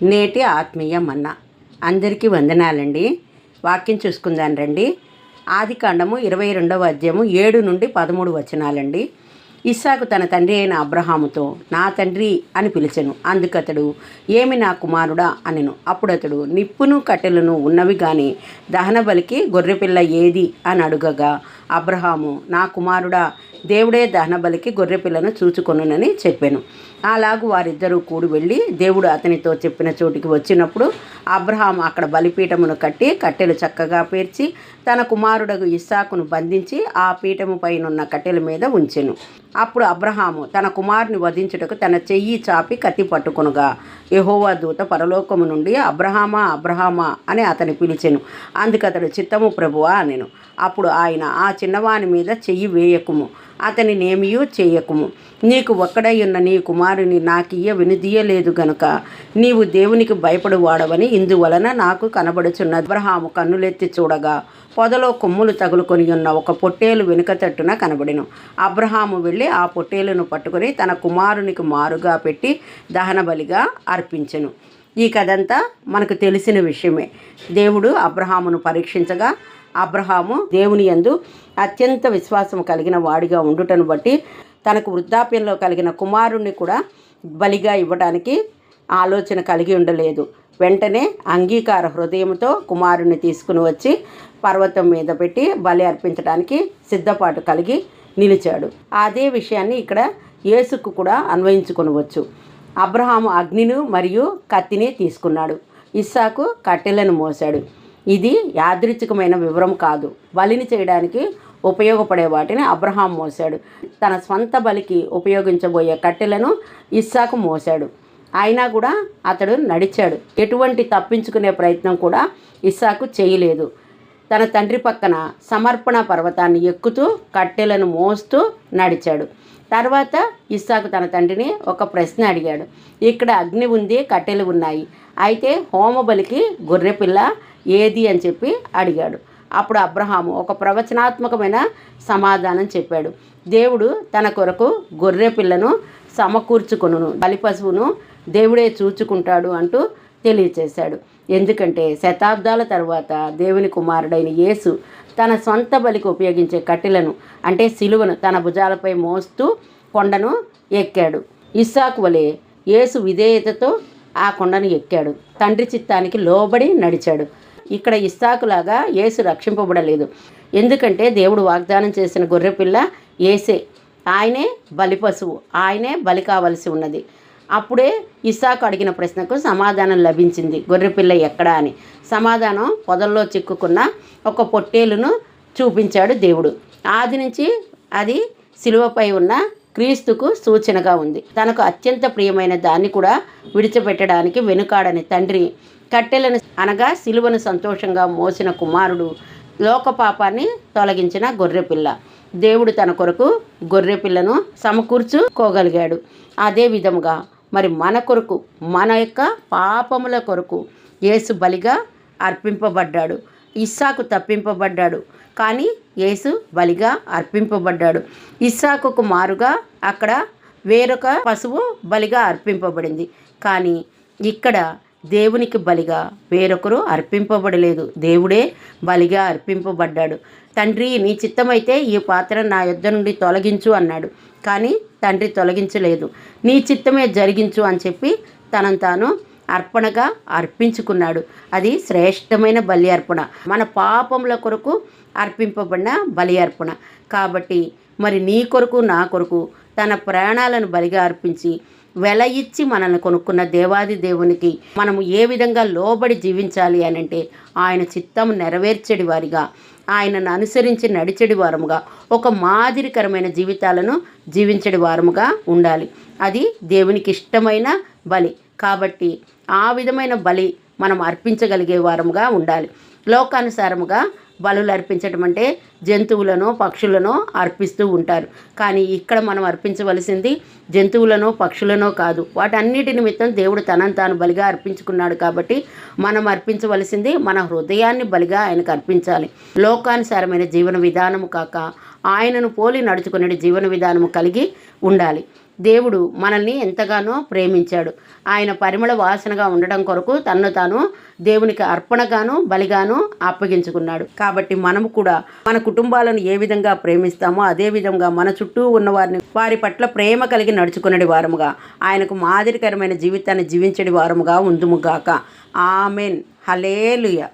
నేటి ఆత్మీయ మన్నా. అందరికీ వందనాలండి. వాక్యం చూసుకుందాం రండి. ఆదికాండము 22వ అధ్యాయము 7 నుండి 13 వచనాలండి. ఇస్సాకు తన తండ్రి అయిన అబ్రహాముతో నా తండ్రి అని పిలిచెను. అందుకతడు ఏమి నా కుమారుడా అనెను. అప్పుడతడు నిప్పును కట్టెలను ఉన్నవి గాని దహనబలికి గొర్రెపిల్ల ఏది అని అడుగగా అబ్రహాము నా కుమారుడా దేవుడే దహనబలికి గొర్రెపిల్లను చూచుకొనునని చెప్పాను. అలాగూ వారిద్దరూ కూడి వెళ్ళి దేవుడు అతనితో చెప్పిన చోటికి వచ్చినప్పుడు అబ్రహాము అక్కడ బలిపీఠమును కట్టి కట్టెలు చక్కగా పేర్చి తన కుమారుడగు ఇస్సాకును బంధించి ఆ పీఠము పైనున్న కట్టెల మీద ఉంచెను. అప్పుడు అబ్రహాము తన కుమారుని వధించుటకు తన చెయ్యి చాపి కత్తి పట్టుకొనగా యెహోవా దూత పరలోకము నుండి అబ్రహామా అబ్రహామా అని అతని పిలిచెను. అందుకతడు చిత్తము ప్రభువా అనెను. అప్పుడు ఆయన ఆ చిన్నవాని మీద చెయ్యి వేయకుము, అతని నేమియూ చేయకుము. నీకు ఒక్కడై ఉన్న నీ కుమారుని నాకియ్య వినుదీయలేదు గనుక నీవు దేవునికి భయపడువాడవని ఇందువలన నాకు కనబడుచున్న. అబ్రహాము కన్నులెత్తి చూడగా పొదలో కొమ్ములు తగులుకొని ఉన్న ఒక పొట్టేలు వెనుక తట్టున కనబడెను. అబ్రహాము వెళ్ళి ఆ పొట్టేలును పట్టుకొని తన కుమారునికి మారుగా పెట్టి దహనబలిగా అర్పించెను. ఈ కథంతా మనకు తెలిసిన విషయమే. దేవుడు అబ్రహామును పరీక్షించగా అబ్రహాము దేవుని యందు అత్యంత విశ్వాసం కలిగిన వాడిగా ఉండుటను బట్టి తనకు వృద్ధాప్యంలో కలిగిన కుమారుణ్ణి కూడా బలిగా ఇవ్వడానికి ఆలోచన కలిగి ఉండలేదు. వెంటనే అంగీకార హృదయంతో కుమారుణ్ణి తీసుకుని వచ్చి పర్వతం మీద పెట్టి బలి అర్పించడానికి సిద్ధపాటు కలిగి నిలిచాడు. అదే విషయాన్ని ఇక్కడ యేసుకు కూడా అన్వయించుకొనవచ్చు. అబ్రహాము అగ్నిని మరియు కత్తిని తీసుకున్నాడు. ఇస్సాకు కట్టెలను మోశాడు. ఇది యాదృచ్ఛికమైన వివరం కాదు. బలిని చేయడానికి ఉపయోగపడే వాటిని అబ్రహాం మోశాడు. తన స్వంత బలికి ఉపయోగించబోయే కట్టెలను ఇస్సాకు మోశాడు. అయినా కూడా అతడు నడిచాడు. ఎటువంటి తప్పించుకునే ప్రయత్నం కూడా ఇస్సాకు చేయలేదు. తన తండ్రి పక్కన సమర్పణ పర్వతాన్ని ఎక్కుతూ కట్టెలను మోస్తూ నడిచాడు. తర్వాత ఇస్సాకు తన తండ్రిని ఒక ప్రశ్న అడిగాడు. ఇక్కడ అగ్ని ఉంది, కట్టెలు ఉన్నాయి, అయితే హోమబలికి గొర్రెపిల్ల ఏది అని చెప్పి అడిగాడు. అప్పుడు అబ్రహాము ఒక ప్రవచనాత్మకమైన సమాధానం చెప్పాడు. దేవుడు తన కొరకు గొర్రె పిల్లను సమకూర్చుకొనును, బలి పశువును దేవుడే చూచుకుంటాడు అంటూ తెలియచేశాడు. ఎందుకంటే శతాబ్దాల తర్వాత దేవుని కుమారుడైన యేసు తన సొంత బలికి ఉపయోగించే కట్టెలను అంటే సిలువను తన భుజాలపై మోస్తూ కొండను ఎక్కాడు. ఇస్సాకు వలె యేసు విధేయతతో ఆ కొండను ఎక్కాడు. తండ్రి చిత్తానికి లోబడి నడిచాడు. ఇక్కడ ఇస్సాకులాగా యేసు రక్షింపబడలేదు. ఎందుకంటే దేవుడు వాగ్దానం చేసిన గొర్రెపిల్ల యేసే. ఆయనే బలి పశువు, ఆయనే బలి కావలసి ఉన్నది. అప్పుడే ఇస్సాకు అడిగిన ప్రశ్నకు సమాధానం లభించింది. గొర్రెపిల్ల ఎక్కడా అని. సమాధానం పొదల్లో చిక్కుకున్న ఒక పొట్టేలును చూపించాడు దేవుడు. ఆది నుంచి అది సిలువపై ఉన్న క్రీస్తుకు సూచనగా ఉంది. తనకు అత్యంత ప్రియమైన దాన్ని కూడా విడిచిపెట్టడానికి వెనుకాడని తండ్రి, కట్టెలను అనగా సిలువను సంతోషంగా మోసిన కుమారుడు, లోక పాపాన్ని తొలగించిన గొర్రెపిల్ల. దేవుడు తన కొరకు గొర్రెపిల్లను సమకూర్చుకోగలిగాడు. అదే విధముగా మరి మన కొరకు, మన యొక్క పాపముల కొరకు యేసు బలిగా అర్పింపబడ్డాడు. ఇస్సాకు తప్పింపబడ్డాడు, కానీ యేసు బలిగా అర్పింపబడ్డాడు. ఇస్సాకుకు మారుగా అక్కడ వేరొక పశువు బలిగా అర్పింపబడింది. కానీ ఇక్కడ దేవునికి బలిగా వేరొకరు అర్పింపబడలేదు. దేవుడే బలిగా అర్పింపబడ్డాడు. తండ్రి నీ చిత్తమైతే ఈ పాత్ర నా యొద్ద నుండి తొలగించు అన్నాడు. కానీ తండ్రి తొలగించలేదు. నీ చిత్తమే జరిగించు అని చెప్పి తనను తాను అర్పణగా అర్పించుకున్నాడు. అది శ్రేష్టమైన బలి అర్పణ, మన పాపముల కొరకు అర్పింపబడిన బలి అర్పణ. కాబట్టి మరి నీ కొరకు నా కొరకు తన ప్రాణాలను బలిగా అర్పించి వెల ఇచ్చి మనల్ని కొనుక్కున్న దేవాది దేవునికి మనము ఏ విధంగా లోబడి జీవించాలి అని అంటే ఆయన చిత్తము నెరవేర్చడి వారిగా, ఆయనను అనుసరించి నడిచెడి వారముగా, ఒక మాదిరికరమైన జీవితాలను జీవించడి వారముగా ఉండాలి. అది దేవునికి ఇష్టమైన బలి. కాబట్టి ఆ విధమైన బలి మనం అర్పించగలిగే వారముగా ఉండాలి. లోకానుసారముగా బలులు అర్పించడం అంటే జంతువులను పక్షులను అర్పిస్తూ ఉంటారు. కానీ ఇక్కడ మనం అర్పించవలసింది జంతువులను పక్షులను కాదు. వాటన్నిటి నిమిత్తం దేవుడు తనను తాను బలిగా అర్పించుకున్నాడు. కాబట్టి మనం అర్పించవలసింది మన హృదయాన్ని బలిగా ఆయనకు అర్పించాలి. లోకానుసారమైన జీవన విధానము కాక ఆయనను పోలి నడుచుకునే జీవన విధానము కలిగి ఉండాలి. దేవుడు మనల్ని ఎంతగానో ప్రేమించాడు. ఆయన పరిమళ వాసనగా ఉండడం కొరకు తన్ను తాను దేవునికి అర్పణగాను బలిగాను అప్పగించుకున్నాడు. కాబట్టి మనము కూడా మన కుటుంబాలను ఏ విధంగా ప్రేమిస్తామో అదే విధంగా మన చుట్టూ ఉన్న వారి పట్ల ప్రేమ కలిగి నడుచుకునే వారముగా, ఆయనకు మాదిరికరమైన జీవితాన్ని జీవించడి వారముగా ఉందుముగాక. ఆమెన్. హల్లెలూయా.